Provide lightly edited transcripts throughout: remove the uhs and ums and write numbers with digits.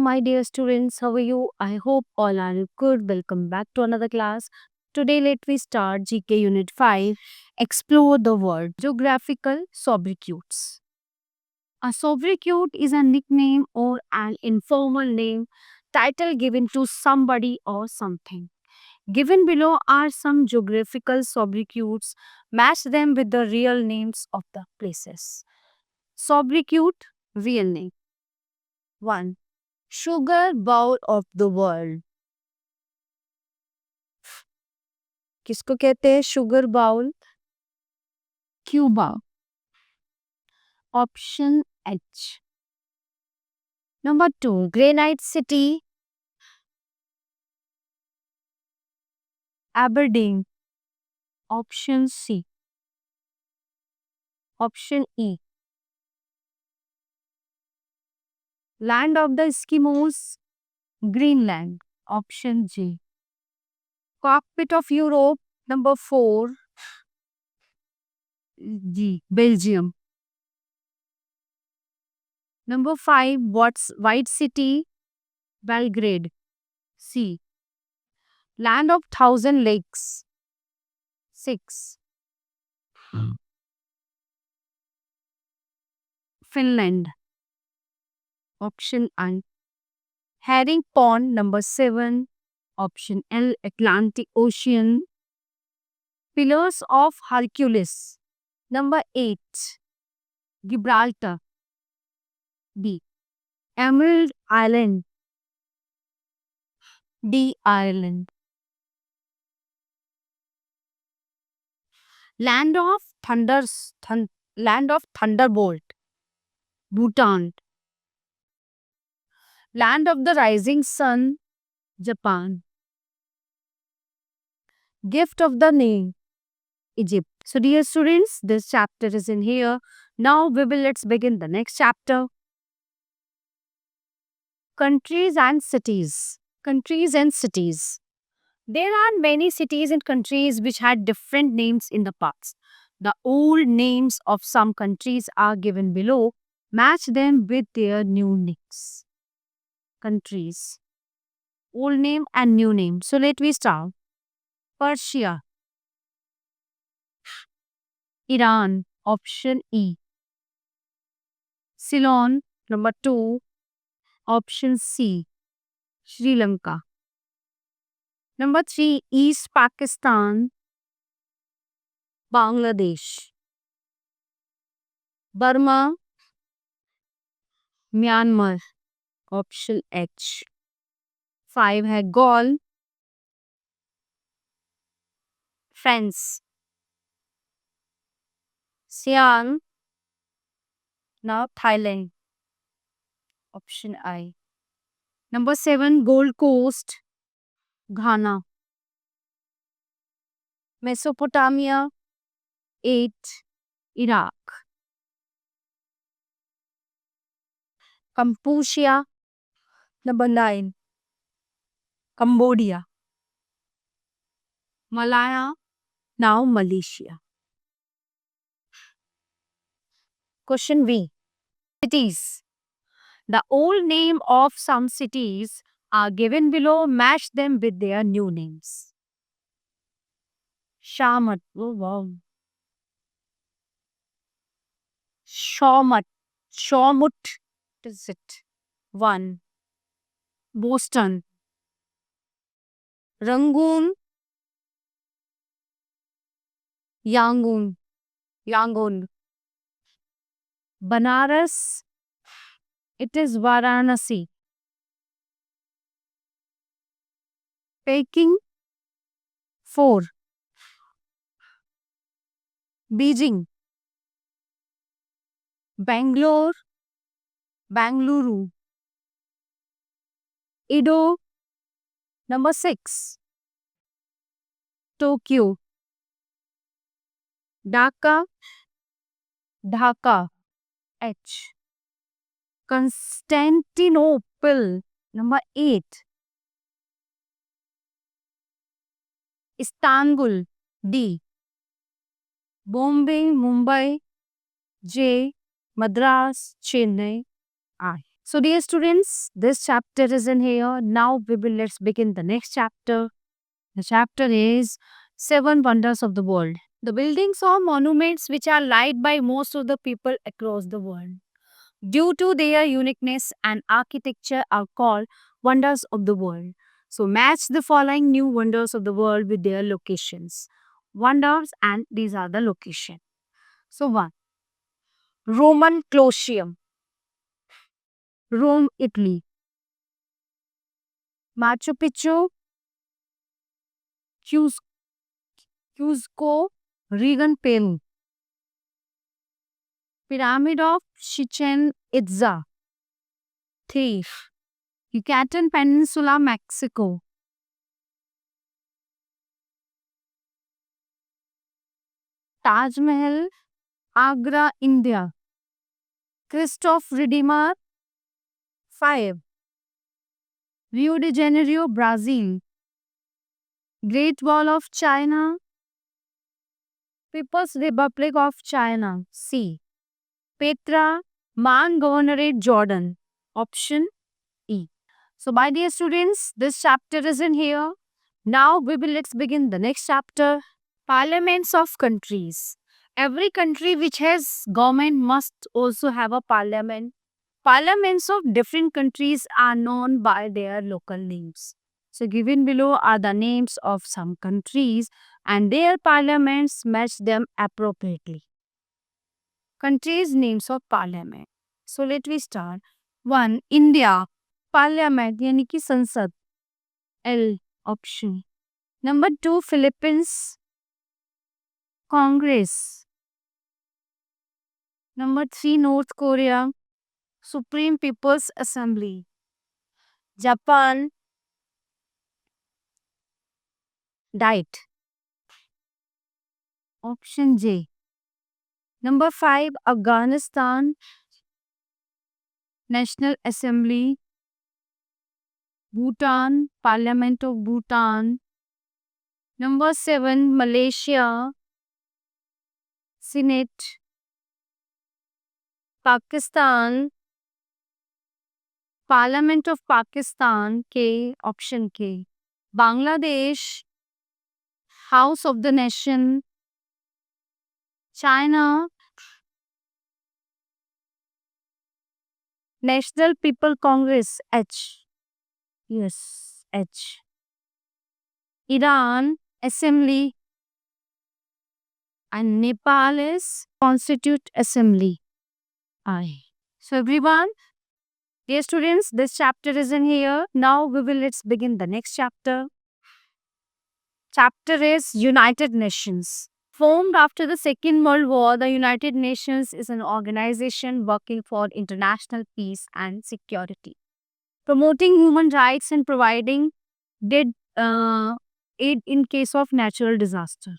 my dear students. How are you? I hope all are good. Welcome back to another class. Today, let me start GK Unit 5. Explore the world. Geographical sobriquets. A sobriquet is a nickname or an informal name, title given to somebody or something. Given below are some geographical sobriquets. Match them with the real names of the places. Sobriquet, real name. 1. Sugar bowl of the world. किसको कहते हैं sugar bowl? Cuba. Option H. Number 2, granite city. Aberdeen. Option C. Option E. Land of the Eskimos. Greenland. Option G. Cockpit of Europe. Number 4, G, Belgium. Number 5, white city. Belgrade. C. Land of thousand lakes. 6, Finland. Option I. Herring Pond. Number 7. Option L, Atlantic Ocean. Pillars of Hercules. Number 8. Gibraltar. B. Emerald Island. D. Ireland. Land of Land of Thunderbolt. Bhutan. Land of the Rising Sun. Japan. Gift of the name. Egypt. So dear students, this chapter is in here. Now let's begin the next chapter. Countries and cities. Countries and cities. There are many cities and countries which had different names in the past. The old names of some countries are given below. Match them with their new names. Countries. Old name and new name. So let me start. Persia. Iran. Option E. Ceylon. Number 2. Option C. Sri Lanka. Number 3, East Pakistan. Bangladesh. Burma. Myanmar. Option H. 5 है Gaul. France. Siam. Now Thailand. Option I. Number 7, Gold Coast. Ghana. Mesopotamia. 8, Iraq. Kampuchea. Number 9, Cambodia. Malaya. Now Malaysia. Question B. Cities. The old name of some cities are given below. Match them with their new names. Shamat. Oh, wow. Shawmut. Shawmut. What is it? 1. Boston. Rangoon. Yangon. Yangon. Banaras. It is Varanasi. Peking. 4. Beijing. Bangalore. Bangalore. Edo. Number 6. Tokyo. Dhaka. Dhaka. H. Constantinople. Number 8. Istanbul. D. Bombay, Mumbai. J. Madras, Chennai. I. So, dear students, this chapter is in here. Now we will let's begin the next chapter. The chapter is Seven Wonders of the World. The buildings or monuments which are liked by most of the people across the world, due to their uniqueness and architecture, are called wonders of the world. So, match the following new wonders of the world with their locations. Wonders, and these are the location. So, one, Roman Colosseum, Rome, Italy. Machu Picchu, Cus- Cusco, Regan, Peru. Pyramid of Chichen Itza, Thief. Yucatan Peninsula, Mexico. Taj Mahal, Agra, India. Christoph Redeemer, 5. Rio de Janeiro, Brazil. Great Wall of China, People's Republic of China, C. Petra, Man Governorate, Jordan. Option E. So, my dear students, this chapter is in here. Now we will let's begin the next chapter. Parliaments of countries. Every country which has government must also have a parliament. Parliaments of different countries are known by their local names. So given below are the names of some countries and their parliaments match them appropriately. Countries names of parliament. So let we start. 1. India. Parliament यानी कि संसद. L option. Number 2. Philippines. Congress. Number 3. North Korea. Supreme People's Assembly. Japan. Diet. Option J. Number 5. Afghanistan. National Assembly. Bhutan. Parliament of Bhutan. Number 7. Malaysia. Senate. Pakistan. Parliament of Pakistan. K. Option K. Bangladesh. House of the Nation. China. National People Congress. H. Yes, H. Iran. Assembly. And Nepal is Constitute Assembly. I. So everyone, dear students, this chapter is in here. Now we will let's begin the next chapter. Chapter is United Nations. Formed after the Second World War, the United Nations is an organization working for international peace and security, promoting human rights and providing did aid in case of natural disaster.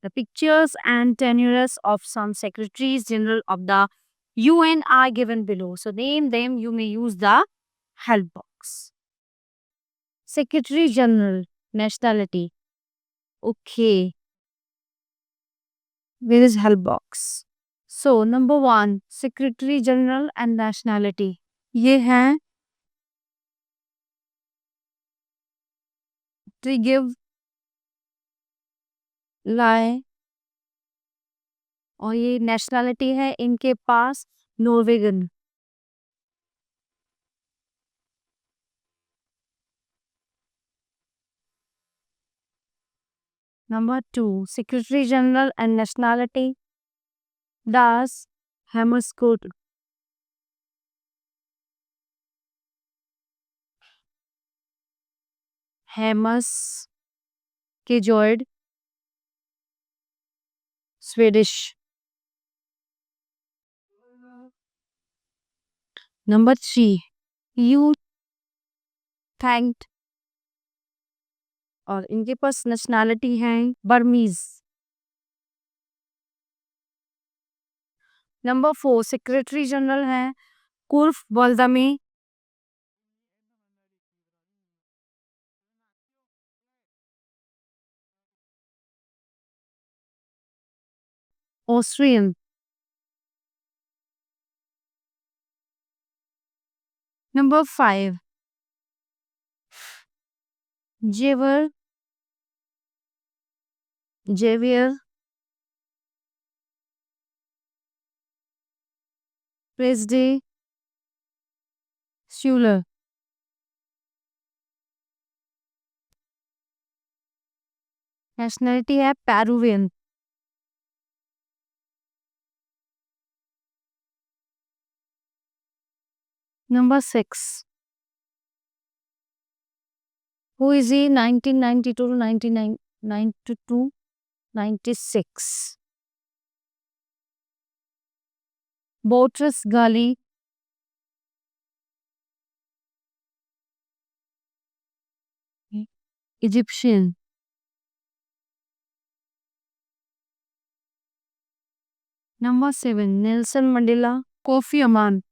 The pictures and tenures of some secretaries general of the UN are given below. So name them. You may use the help box. Secretary General, nationality. Okay, where is help box? So number 1, Secretary General and nationality. ये हैं to give lie और ये nationality है इनके पास नॉर्वेगन. Number 2, Secretary General and nationality. Das Hammarskjöld. Hammarskjöld, Swedish. Number 3, you thanked और इनके पास nationality है Burmese. Number 4, secretary general है कुर्फ बल्दमी, Austrian. Number 5. Javier, Javier Presde Schuler. Nationality है Peruvian. Number 6. Who is he? 1992 to 1992, 96. Boutros Ghali, Egyptian. Number 7. Nelson Mandela, Kofi Annan.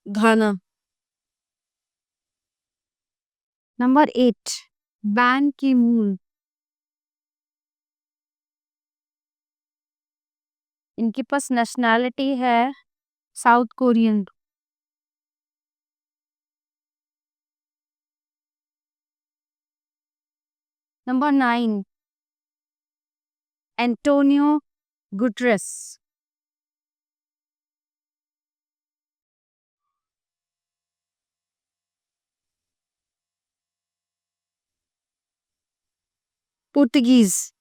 Ghana. Number 8. Ban Ki-moon. इनके पास nationality है south Korean. Number 9. Antonio Guterres. Portuguese.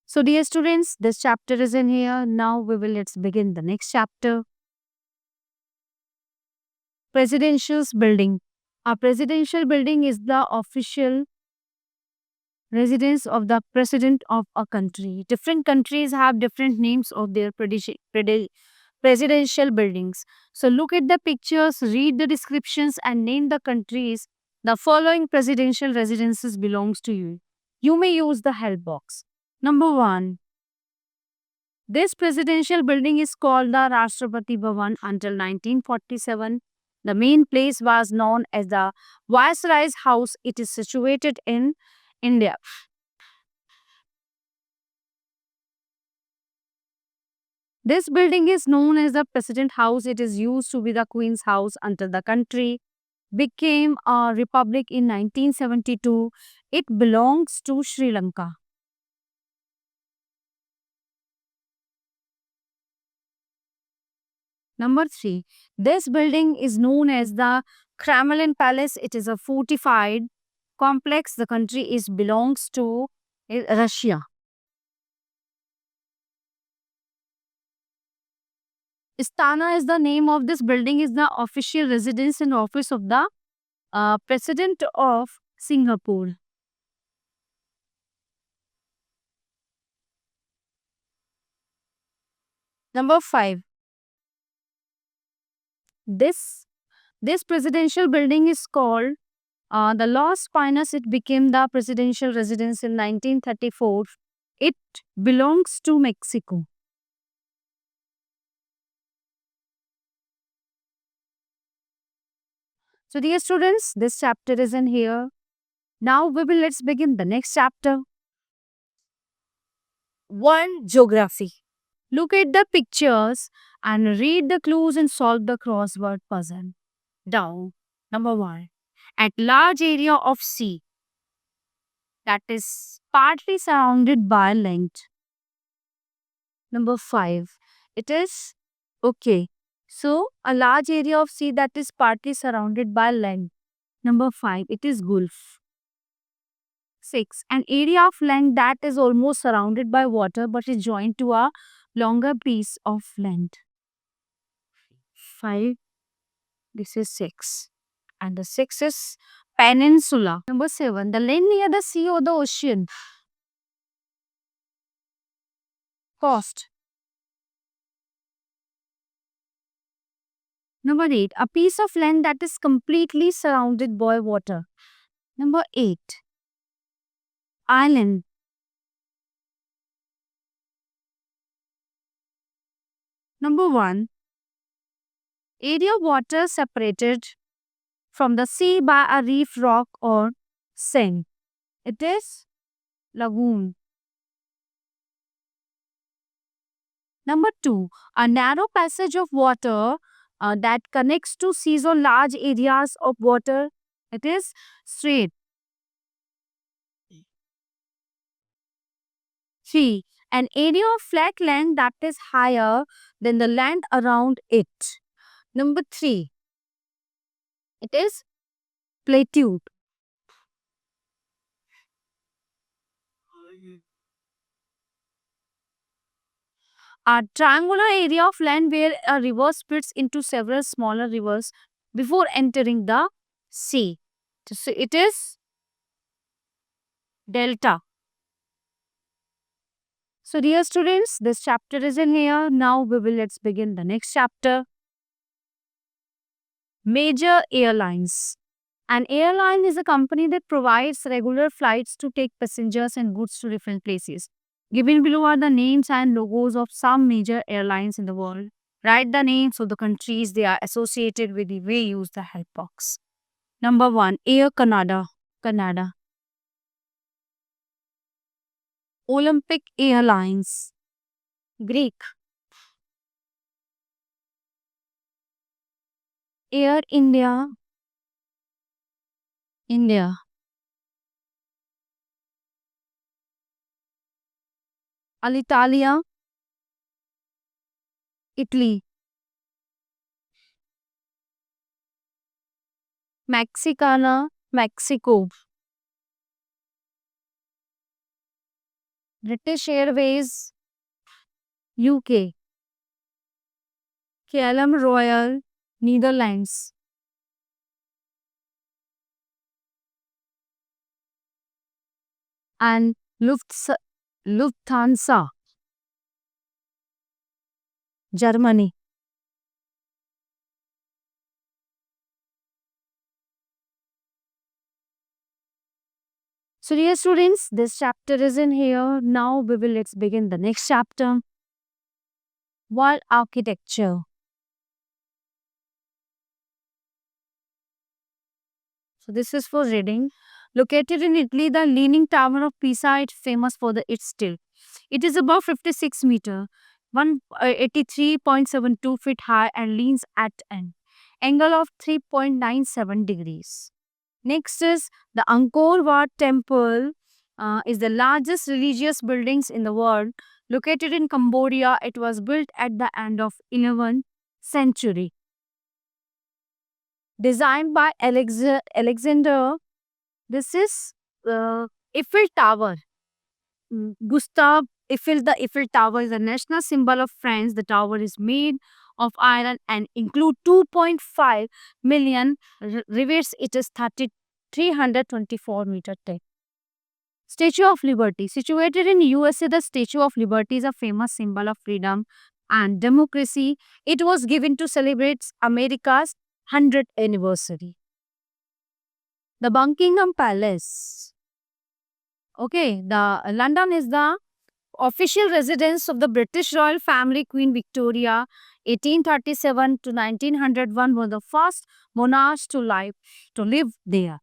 So dear students, this chapter is in here. Now let's begin the next chapter. Presidential building. A presidential building is the official residence of the president of a country. Different countries have different names of their presidential buildings. So look at the pictures, read the descriptions and name the countries the following presidential residences belongs to you. You may use the help box. Number 1. This presidential building is called the Rashtrapati Bhavan until 1947. The main place was known as the Viceroy's House. It is situated in India. This building is known as the President House. It is used to be the Queen's house until the country became a republic in 1972. It belongs to Sri Lanka. Number 3. This building is known as the Kremlin Palace. It is a fortified complex. The country belongs to Russia. Istana is the name of this building, is the official residence and office of the President of Singapore. Number 5. This presidential building is called the Los Pinos. It became the presidential residence in 1934. It belongs to Mexico. So dear students, this chapter is in here. Now let's begin the next chapter. 1. Geography. Look at the pictures and read the clues and solve the crossword puzzle. Down. Number 1. At large area of sea that is partly surrounded by land. Number 5. It is okay. So a large area of sea that is partly surrounded by land. Number 5. It is Gulf. 6. An area of land that is almost surrounded by water but is joined to a longer piece of land. 5. This is 6. And the 6 is peninsula. Number 7. The land near the sea or the ocean. Coast. Number 8. A piece of land that is completely surrounded by water. Number 8. Island. Number 1. Area water separated from the sea by a reef, rock, or sand. It is lagoon. Number 2, a narrow passage of water that connects two seas or large areas of water. It is strait. 3, an area of flat land that is higher than the land around it. Number 3, it is plateau. A triangular area of land where a river splits into several smaller rivers before entering the sea. So it is delta. So dear students, this chapter is in here. Now let's begin the next chapter. Major airlines. An airline is a company that provides regular flights to take passengers and goods to different places. Given below are the names and logos of some major airlines in the world. Write the names of the countries they are associated with. We use the help box. Number 1, Air Canada. Canada. Olympic Airlines. Greek. Air India. India. Alitalia. Italy. Mexicana. Mexico. British Airways. UK. KLM Royal. Netherlands. And Lufthansa. Germany. So dear students, this chapter is in here. Now let's begin the next chapter. World architecture. So this is for reading. Located in Italy, the Leaning Tower of Pisa is famous for its tilt. It is above 56 meter, 183.72 feet high and leans at an angle of 3.97 degrees. Next is the Angkor Wat Temple is the largest religious buildings in the world. Located in Cambodia, it was built at the end of 11th century. Designed by Alexander, this is Eiffel Tower. Gustave Eiffel, the Eiffel Tower is a national symbol of France. The tower is made of iron and include 2.5 million rivets. It is 324 meter thick. Statue of Liberty. Situated in USA, the Statue of Liberty is a famous symbol of freedom and democracy. It was given to celebrate America's 100th anniversary. The Buckingham Palace. Okay, the London is the official residence of the British royal family. Queen Victoria, 1837 to 1901, was the first monarch to live there.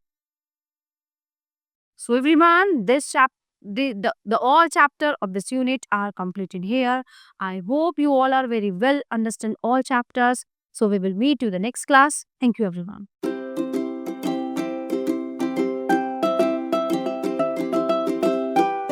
So everyone, this the all chapter of this unit are completed here. I hope you all are very well understand all chapters. So we will meet you the next class. Thank you everyone.